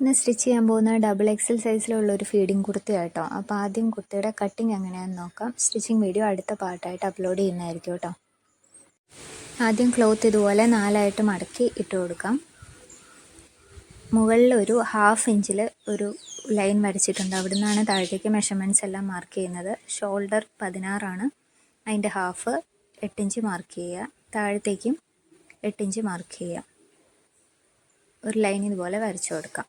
ഇന്ന് സ്റ്റിച്ച് ചെയ്യാൻ പോകുന്ന ഡബിൾ എക്സൽ സൈസിലുള്ളൊരു ഫീഡിങ് കുർത്തിയാട്ടോ. അപ്പോൾ ആദ്യം കുർത്തിയുടെ കട്ടിങ് എങ്ങനെയാണെന്ന് നോക്കാം. സ്റ്റിച്ചിങ് വീഡിയോ അടുത്ത പാർട്ടായിട്ട് അപ്ലോഡ് ചെയ്യുന്നതായിരിക്കും കേട്ടോ. ആദ്യം ക്ലോത്ത് ഇതുപോലെ 4ആയിട്ട് മടക്കി ഇട്ട് കൊടുക്കാം. മുകളിൽ ഒരു 1/2 ഇഞ്ചിൽ ഒരു ലൈൻ വരച്ചിട്ടുണ്ട്. അവിടെ നിന്നാണ് താഴത്തേക്ക് മെഷർമെൻറ്റ്സ് എല്ലാം മാർക്ക് ചെയ്യുന്നത്. ഷോൾഡർ 16 ആണ്, അതിൻ്റെ 1/2 8 ഇഞ്ച് മാർക്ക് ചെയ്യുക. താഴത്തേക്കും 8 ഇഞ്ച് മാർക്ക് ചെയ്യുക. ഒരു ലൈൻ ഇതുപോലെ വരച്ചു കൊടുക്കാം.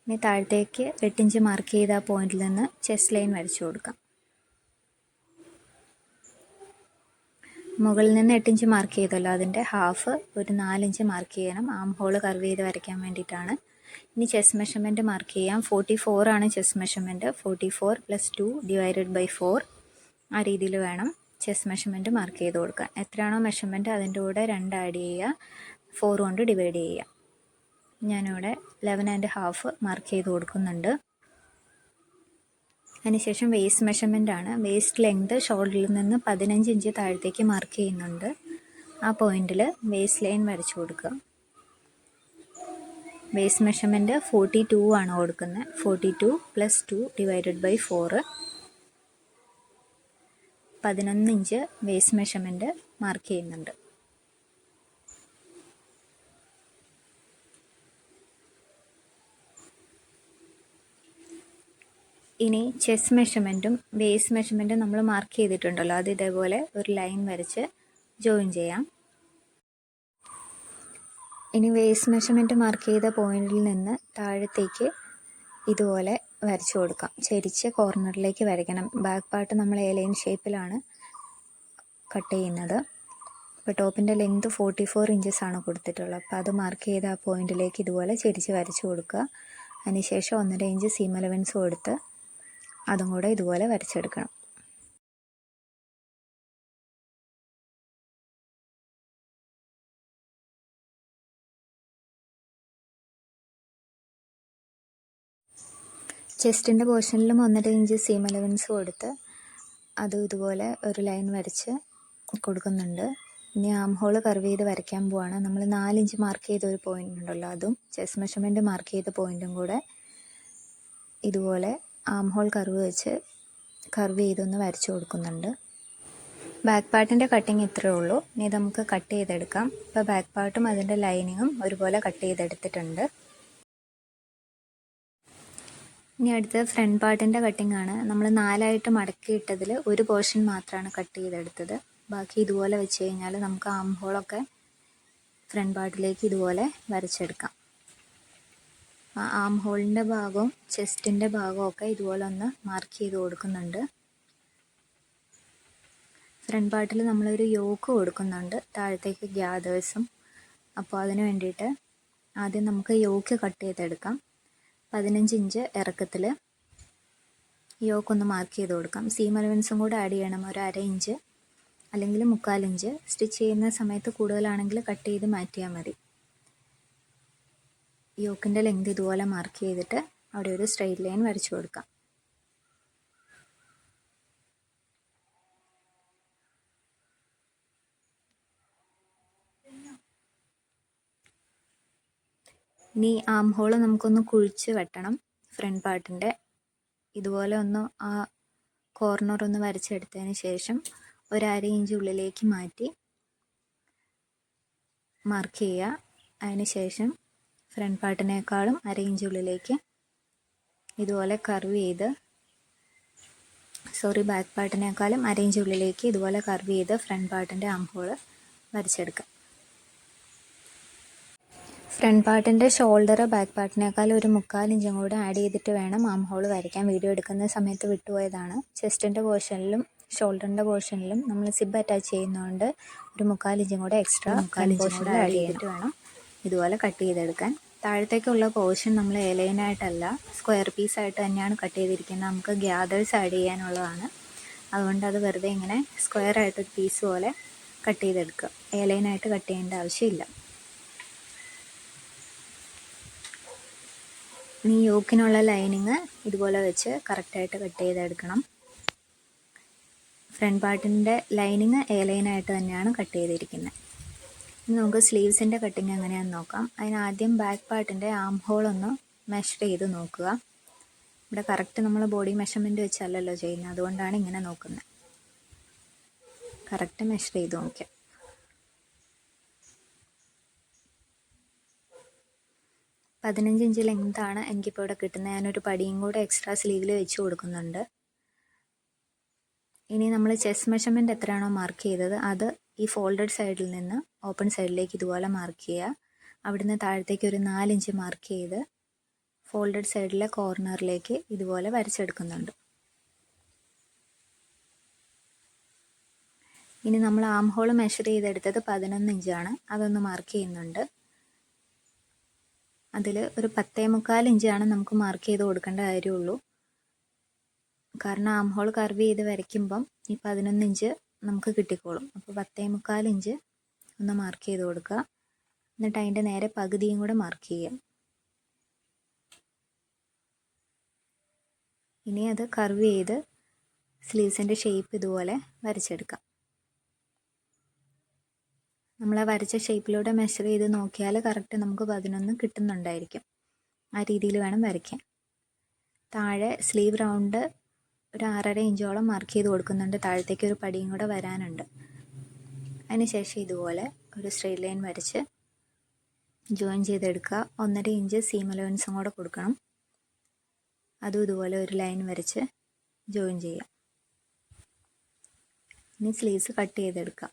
ഇനി താഴത്തേക്ക് 8 ഇഞ്ച് മാർക്ക് ചെയ്ത ആ പോയിന്റിൽ നിന്ന് ചെസ്റ്റ് ലൈൻ വരച്ചു കൊടുക്കാം. മുകളിൽ നിന്ന് 8 ഇഞ്ച് മാർക്ക് ചെയ്തല്ലോ, അതിൻ്റെ 1/2 ഒരു 4 ഇഞ്ച് മാർക്ക് ചെയ്യണം. ആം ഹോൾ കർവ് ചെയ്ത് വരയ്ക്കാൻ വേണ്ടിയിട്ടാണ്. ഇനി ചെസ്റ്റ് മെഷർമെൻറ്റ് മാർക്ക് ചെയ്യാം. 44 ആണ് ചെസ്റ്റ് മെഷർമെൻറ്റ്. 44 + 2 / 4 ആ രീതിയിൽ വേണം ചെസ്റ്റ് മെഷർമെൻറ്റ് മാർക്ക് ചെയ്ത് കൊടുക്കാൻ. എത്രയാണോ മെഷർമെൻറ്റ് അതിൻ്റെ കൂടെ 2 ആഡ് ചെയ്യുക, 4 കൊണ്ട് ഡിവൈഡ് ചെയ്യുക. ഞാനിവിടെ 11.5 മാർക്ക് ചെയ്ത് കൊടുക്കുന്നുണ്ട്. അതിനുശേഷം വേസ്റ്റ് മെഷർമെൻ്റ് ആണ്. വേസ്റ്റ് ലെങ്ത് ഷോൾഡറിൽ നിന്ന് 15 ഇഞ്ച് താഴത്തേക്ക് മാർക്ക് ചെയ്യുന്നുണ്ട്. ആ പോയിന്റിൽ വേസ്റ്റ് ലൈൻ വരച്ചു കൊടുക്കുക. വേസ്റ്റ് മെഷർമെൻറ്റ് 42 ആണ് കൊടുക്കുന്നത്. 42 + 2 / 4 11 ഇഞ്ച് വേസ്റ്റ് മെഷർമെൻറ്റ് മാർക്ക് ചെയ്യുന്നുണ്ട്. ഇനി ചെസ്റ്റ് മെഷർമെൻറ്റും വേസ്റ്റ് മെഷർമെൻറ്റും നമ്മൾ മാർക്ക് ചെയ്തിട്ടുണ്ടല്ലോ, അത് ഇതേപോലെ ഒരു ലൈൻ വരച്ച് ജോയിൻ ചെയ്യാം. ഇനി വേസ്റ്റ് മെഷർമെൻറ്റ് മാർക്ക് ചെയ്ത പോയിന്റിൽ നിന്ന് താഴത്തേക്ക് ഇതുപോലെ വരച്ചു കൊടുക്കാം. ചെരിച്ച് കോർണറിലേക്ക് വരയ്ക്കണം. ബാക്ക് പാർട്ട് നമ്മൾ ലൈൻ ഷേപ്പിലാണ് കട്ട് ചെയ്യുന്നത്. ഇപ്പോൾ ടോപ്പിൻ്റെ ലെങ്ത് 44 ഇഞ്ചസ് ആണ് കൊടുത്തിട്ടുള്ളത്. അപ്പോൾ അത് മാർക്ക് ചെയ്ത ആ പോയിന്റിലേക്ക് ഇതുപോലെ ചെരിച്ച് വരച്ചു കൊടുക്കുക. അതിനുശേഷം 1.5 ഇഞ്ച് സീം അലവൻസ് കൊടുത്ത് അതും കൂടെ ഇതുപോലെ വരച്ചെടുക്കണം. ചെസ്റ്റിൻ്റെ പോർഷനിലും 1.5 ഇഞ്ച് സീം അലവൻസ് കൊടുത്ത് അതും ഇതുപോലെ ഒരു ലൈൻ വരച്ച് കൊടുക്കുന്നുണ്ട്. ഇനി ആം ഹോൾ കർവ് ചെയ്ത് വരയ്ക്കാൻ പോവാണ്. നമ്മൾ 4 ഇഞ്ച് മാർക്ക് ചെയ്ത ഒരു പോയിൻ്റ് ഉണ്ടല്ലോ, അതും ചെസ്റ്റ് മെഷർമെൻറ്റ് മാർക്ക് ചെയ്ത പോയിൻറ്റും കൂടെ ഇതുപോലെ ആം ഹോൾ കർവ് ചെയ്തൊന്ന് വരച്ചു കൊടുക്കുന്നുണ്ട്. ബാക്ക് പാർട്ടിൻ്റെ കട്ടിങ് ഇത്രയേ ഉള്ളൂ. ഇനി നമുക്ക് കട്ട് ചെയ്തെടുക്കാം. ഇപ്പോൾ ബാക്ക് പാർട്ടും അതിൻ്റെ ലൈനിങ്ങും ഒരുപോലെ കട്ട് ചെയ്തെടുത്തിട്ടുണ്ട്. ഇനി അടുത്തത് ഫ്രണ്ട് പാർട്ടിൻ്റെ കട്ടിംഗ് ആണ്. നമ്മൾ 4ആയിട്ട് മടക്കിയിട്ടതിൽ ഒരു പോർഷൻ മാത്രമാണ് കട്ട് ചെയ്തെടുത്തത്. ബാക്കി ഇതുപോലെ വെച്ച് കഴിഞ്ഞാൽ നമുക്ക് ആം ഹോളൊക്കെ ഫ്രണ്ട് പാർട്ടിലേക്ക് ഇതുപോലെ വരച്ചെടുക്കാം. ആം ഹോളിൻ്റെ ഭാഗവും ചെസ്റ്റിൻ്റെ ഭാഗവും ഒക്കെ ഇതുപോലെ ഒന്ന് മാർക്ക് ചെയ്ത് കൊടുക്കുന്നുണ്ട്. ഫ്രണ്ട് പാർട്ടിൽ നമ്മളൊരു യോക്ക് കൊടുക്കുന്നുണ്ട്, താഴത്തേക്ക് ഗ്യാദേഴ്സും. അപ്പോൾ അതിന് വേണ്ടിയിട്ട് ആദ്യം നമുക്ക് യോക്ക് കട്ട് ചെയ്തെടുക്കാം. 15 ഇഞ്ച് ഇറക്കത്തിൽ യോക്കൊന്ന് മാർക്ക് ചെയ്ത് കൊടുക്കാം. സീം അലവൻസും കൂടെ ആഡ് ചെയ്യണം. ഒരു 1/2 ഇഞ്ച് അല്ലെങ്കിൽ 3/4 ഇഞ്ച്. സ്റ്റിച്ച് ചെയ്യുന്ന സമയത്ത് കൂടുതലാണെങ്കിൽ കട്ട് ചെയ്ത് മാറ്റിയാൽ മതി. യോക്കിൻ്റെ ലെങ്ത് ഇതുപോലെ മാർക്ക് ചെയ്തിട്ട് അവിടെ ഒരു സ്ട്രെയിറ്റ് ലൈൻ വരച്ചു കൊടുക്കാം. ഇനി ആം ഹോൾ നമുക്കൊന്ന് കുഴിച്ച് വെട്ടണം. ഫ്രണ്ട് പാർട്ടിൻ്റെ ഇതുപോലെ ഒന്ന് ആ കോർണർ ഒന്ന് വരച്ചെടുത്തതിന് ശേഷം ഒരു 1/2 ഇഞ്ച് ഉള്ളിലേക്ക് മാറ്റി മാർക്ക് ചെയ്യുക. അതിന് ശേഷം ഫ്രണ്ട് പാർട്ടിനേക്കാളും 1/2 ഇഞ്ച് ഉള്ളിലേക്ക് ഇതുപോലെ കർവ് ചെയ്ത് ബാക്ക് പാർട്ടിനേക്കാളും 1/2 ഇഞ്ച് ഉള്ളിലേക്ക് ഇതുപോലെ കർവ് ചെയ്ത് ഫ്രണ്ട് പാർട്ടിൻ്റെ ആം ഹോൾ വരച്ചെടുക്കാം. ഫ്രണ്ട് പാർട്ടിൻ്റെ ഷോൾഡർ ബാക്ക് പാർട്ടിനേക്കാൾ ഒരു 3/4 ഇഞ്ചും കൂടെ ആഡ് ചെയ്തിട്ട് വേണം ആം ഹോൾ വരയ്ക്കാൻ. വീഡിയോ എടുക്കുന്ന സമയത്ത് വിട്ടുപോയതാണ്. ചെസ്റ്റിൻ്റെ പോർഷനിലും ഷോൾഡറിൻ്റെ പോർഷനിലും നമ്മൾ സിബ് അറ്റാച്ച് ചെയ്യുന്നതുകൊണ്ട് ഒരു 3/4 ഇഞ്ചും കൂടെ എക്സ്ട്രാ 3/4 ഇഞ്ചും കൂടെ ആഡ് ചെയ്തിട്ട് വേണം ഇതുപോലെ കട്ട് ചെയ്തെടുക്കാൻ. താഴത്തേക്കുള്ള പോർഷൻ നമ്മൾ ലൈനായിട്ടല്ല സ്ക്വയർ പീസായിട്ട് തന്നെയാണ് കട്ട് ചെയ്തിരിക്കുന്നത്. നമുക്ക് ഗ്യാദേഴ്സ് ആഡ് ചെയ്യാനുള്ളതാണ്. അതുകൊണ്ട് അത് വെറുതെ ഇങ്ങനെ സ്ക്വയർ ആയിട്ടൊരു പീസ് പോലെ കട്ട് ചെയ്തെടുക്കുക. ലൈനായിട്ട് കട്ട് ചെയ്യേണ്ട ആവശ്യമില്ല. ഇനി യോക്കിനുള്ള ലൈനിങ് ഇതുപോലെ വെച്ച് കറക്റ്റായിട്ട് കട്ട് ചെയ്തെടുക്കണം. ഫ്രണ്ട് പാർട്ടിൻ്റെ ലൈനിങ് ലൈനായിട്ട് തന്നെയാണ് കട്ട് ചെയ്തിരിക്കുന്നത്. ഇനി നമുക്ക് സ്ലീവ്സിൻ്റെ കട്ടിങ് എങ്ങനെയാണെന്ന് നോക്കാം. അതിനാദ്യം ബാക്ക് പാർട്ടിൻ്റെ ആം ഹോൾ ഒന്ന് മെഷർ ചെയ്ത് നോക്കുക. ഇവിടെ കറക്റ്റ് നമ്മൾ ബോഡി മെഷർമെൻറ്റ് വെച്ചല്ലല്ലോ ചെയ്യുന്നത്, അതുകൊണ്ടാണ് ഇങ്ങനെ നോക്കുന്നത്. കറക്റ്റ് മെഷർ ചെയ്ത് നോക്കാം. 15 ഇഞ്ച് ലെങ്താണ് എനിക്കിപ്പോൾ ഇവിടെ കിട്ടുന്നത്. ഞാനൊരു പടിയും കൂടെ എക്സ്ട്രാ സ്ലീവിൽ വെച്ച് കൊടുക്കുന്നുണ്ട്. ഇനി നമ്മൾ ചെസ്റ്റ് മെഷർമെൻറ്റ് എത്രയാണോ മാർക്ക് ചെയ്തത് അത് ഈ ഫോൾഡഡ് സൈഡിൽ നിന്ന് ഓപ്പൺ സൈഡിലേക്ക് ഇതുപോലെ മാർക്ക് ചെയ്യുക. അവിടുന്ന് താഴത്തേക്ക് ഒരു 4 ഇഞ്ച് മാർക്ക് ചെയ്ത് ഫോൾഡഡ് സൈഡിലെ കോർണറിലേക്ക് ഇതുപോലെ വരച്ചെടുക്കുന്നുണ്ട്. ഇനി നമ്മൾ ആം ഹോൾ മെഷർ ചെയ്തെടുത്തത് 11 ഇഞ്ചാണ്. അതൊന്ന് മാർക്ക് ചെയ്യുന്നുണ്ട്. അതിൽ ഒരു 10.25 ഇഞ്ചാണ് നമുക്ക് മാർക്ക് ചെയ്ത് കൊടുക്കേണ്ട കാര്യമുള്ളൂ. കാരണം ആം ഹോൾ കർവ് ചെയ്ത് വരയ്ക്കുമ്പം ഈ 11 ഇഞ്ച് നമുക്ക് കിട്ടിക്കോളും. അപ്പോൾ 10.25 ഇഞ്ച് ഒന്ന് മാർക്ക് ചെയ്ത് കൊടുക്കുക. എന്നിട്ട് അതിൻ്റെ നേരെ പകുതിയും കൂടെ മാർക്ക് ചെയ്യുക. ഇനി അത് കർവ് ചെയ്ത് സ്ലീവ്സിൻ്റെ ഷേപ്പ് ഇതുപോലെ വരച്ചെടുക്കാം. നമ്മൾ ആ വരച്ച ഷേപ്പിലൂടെ മെഷർ ചെയ്ത് നോക്കിയാൽ കറക്റ്റ് നമുക്ക് 11 കിട്ടുന്നുണ്ടായിരിക്കും. ആ രീതിയിൽ വേണം വരയ്ക്കാൻ. താഴെ സ്ലീവ് റൗണ്ട് ഒരു 6.5 ഇഞ്ചോളം മാർക്ക് ചെയ്ത് കൊടുക്കുന്നുണ്ട്. താഴത്തേക്ക് ഒരു പടിയും കൂടെ വരാനുണ്ട്. അതിനുശേഷം ഇതുപോലെ ഒരു സ്ട്രെയിറ്റ് ലൈൻ വരച്ച് ജോയിൻ ചെയ്തെടുക്കുക. 1.5 ഇഞ്ച് സീം അലവൻസും കൂടെ കൊടുക്കണം. അതും ഇതുപോലെ ഒരു ലൈൻ വരച്ച് ജോയിൻ ചെയ്യാം. ഇനി സ്ലീവ്സ് കട്ട് ചെയ്തെടുക്കാം.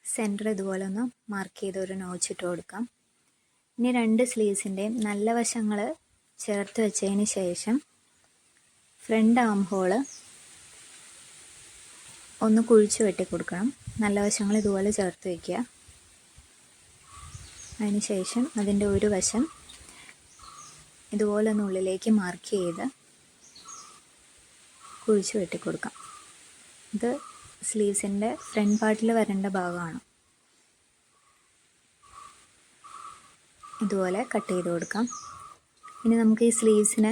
സെൻറ്റർ ഇതുപോലെ ഒന്ന് മാർക്ക് ചെയ്ത് ഒരു നോച്ച് ഇട്ട് കൊടുക്കാം. ഇനി 2 സ്ലീവ്സിൻ്റെയും നല്ല വശങ്ങൾ ചേർത്ത് വെച്ചതിന് ശേഷം ഫ്രണ്ട് ആം ഹോൾ ഒന്ന് കുഴിച്ച് വെട്ടി കൊടുക്കണം. നല്ല വശങ്ങൾ ഇതുപോലെ ചേർത്ത് വയ്ക്കുക. അതിന് ശേഷം അതിൻ്റെ ഒരു വശം ഇതുപോലെ ഒന്ന് ഉള്ളിലേക്ക് മാർക്ക് ചെയ്ത് കുഴിച്ച് വെട്ടിക്കൊടുക്കാം. ഇത് സ്ലീവ്സിൻ്റെ ഫ്രണ്ട് പാർട്ടിൽ വരേണ്ട ഭാഗമാണ്. ഇതുപോലെ കട്ട് ചെയ്ത് കൊടുക്കാം. ഇനി നമുക്ക് ഈ സ്ലീവ്സിന്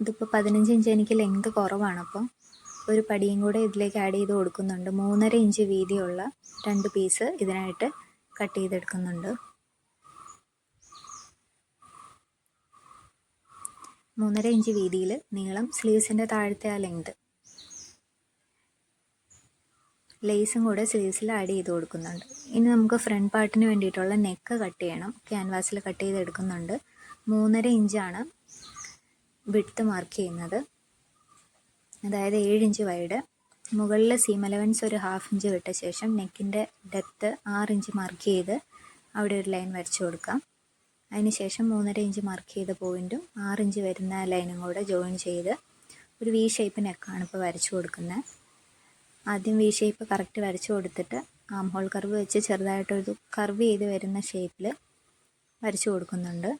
ഇതിപ്പോൾ 15 ഇഞ്ച് എനിക്ക് ലെങ്ത് കുറവാണ്. അപ്പോൾ ഒരു പടിയും കൂടെ ഇതിലേക്ക് ആഡ് ചെയ്ത് കൊടുക്കുന്നുണ്ട്. 3.5 ഇഞ്ച് വീതിയുള്ള 2 പീസ് ഇതിനായിട്ട് കട്ട് ചെയ്തെടുക്കുന്നുണ്ട്. 3.5 ഇഞ്ച് വീതിയിൽ നീളം സ്ലീവ്സിൻ്റെ താഴത്തെ ആ ലെങ്ത്. ലേസും കൂടെ സ്ലീവ്സിൽ ആഡ് ചെയ്ത് കൊടുക്കുന്നുണ്ട്. ഇനി നമുക്ക് ഫ്രണ്ട് പാർട്ടിന് വേണ്ടിയിട്ടുള്ള നെക്ക് കട്ട് ചെയ്യണം. ക്യാൻവാസിൽ കട്ട് ചെയ്തെടുക്കുന്നുണ്ട്. 3.5 ഇഞ്ചാണ് വിഡ്ത്ത് മാർക്ക് ചെയ്യുന്നത്. അതായത് 7 ഇഞ്ച് വൈഡ്. മുകളിൽ സീം അലവൻസ് ഒരു 1/2 ഇഞ്ച് വിട്ട ശേഷം നെക്കിൻ്റെ ഡെപ്ത്ത് 6 ഇഞ്ച് മാർക്ക് ചെയ്ത് അവിടെ ഒരു ലൈൻ വരച്ചു കൊടുക്കാം. അതിനുശേഷം 3.5 ഇഞ്ച് മാർക്ക് ചെയ്ത പോയിൻറ്റും 6 ഇഞ്ച് വരുന്ന ലൈനും കൂടെ ജോയിൻ ചെയ്ത് ഒരു വി ഷേപ്പ് നെക്കാണ് ഇപ്പോൾ വരച്ചു കൊടുക്കുന്നത്. ആദ്യം വി ഷേപ്പ് കറക്റ്റ് വരച്ചു കൊടുത്തിട്ട് ആം ഹോൾ കർവ് വെച്ച് ചെറുതായിട്ടൊരു കർവ് ചെയ്ത് വരുന്ന ഷേപ്പിൽ വരച്ചു കൊടുക്കുന്നുണ്ട്.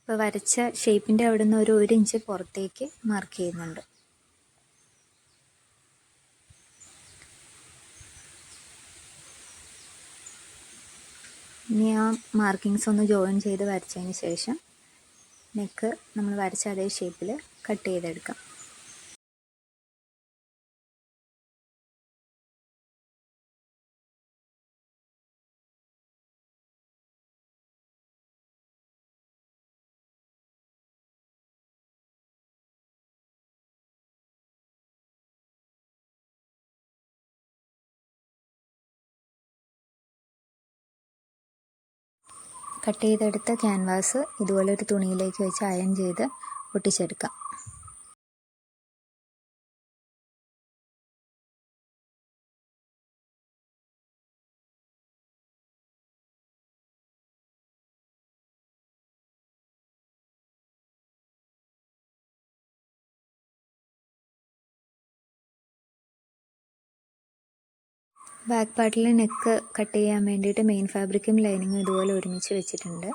ഇപ്പോൾ വരച്ച ഷേപ്പിൻ്റെ അവിടെ നിന്ന് ഒരു 1 ഇഞ്ച് പുറത്തേക്ക് മാർക്ക് ചെയ്യുന്നുണ്ട്. ഇനി ആ മാർക്കിങ്സ് ഒന്ന് ജോയിൻ ചെയ്ത് വരച്ചതിന് ശേഷം നെക്ക് നമ്മൾ വരച്ച അതേ ഷേപ്പിൽ കട്ട് ചെയ്തെടുക്കാം. കട്ട് ചെയ്തെടുത്ത ക്യാൻവാസ് ഇതുപോലെ ഒരു തുണിയിലേക്ക് വെച്ച് അയൺ ചെയ്ത് ഒട്ടിച്ചെടുക്കാം. ബാക്ക് പാർട്ടിൽ നെക്ക് കട്ട് ചെയ്യാൻ വേണ്ടിയിട്ട് മെയിൻ ഫാബ്രിക്കും ലൈനിങ്ങും ഇതുപോലെ ഒരുമിച്ച് വെച്ചിട്ടുണ്ട്.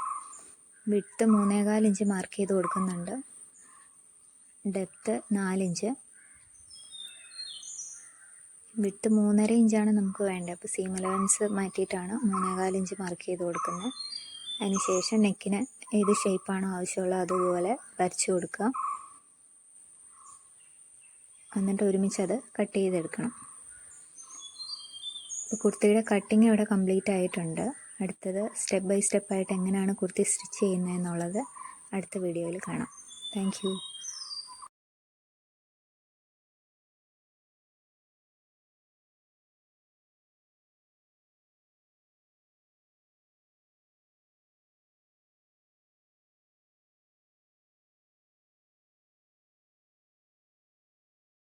വിഡ്ത്ത് 3.25 ഇഞ്ച് മാർക്ക് ചെയ്ത് കൊടുക്കുന്നുണ്ട്. Depth 4 inch. വിഡ്ത്ത് 3.5 ഇഞ്ചാണ് നമുക്ക് വേണ്ടത്. അപ്പോൾ സീം അലവൻസ് മാറ്റിയിട്ടാണ് 3.25 ഇഞ്ച് മാർക്ക് ചെയ്ത് കൊടുക്കുന്നത്. അതിനുശേഷം നെക്കിന് ഏത് ഷേപ്പാണോ ആവശ്യമുള്ളത് അതുപോലെ വരച്ചു കൊടുക്കുക. എന്നിട്ട് ഒരുമിച്ചത് കട്ട് ചെയ്തെടുക്കണം. ഇപ്പോൾ കുർത്തിയുടെ കട്ടിങ് ഇവിടെ കംപ്ലീറ്റ് ആയിട്ടുണ്ട്. അടുത്തത് സ്റ്റെപ്പ് ബൈ സ്റ്റെപ്പായിട്ട് എങ്ങനെയാണ് കുർത്തി സ്റ്റിച്ച് ചെയ്യുന്നത് എന്നുള്ളത് അടുത്ത വീഡിയോയിൽ കാണാം. Thank you.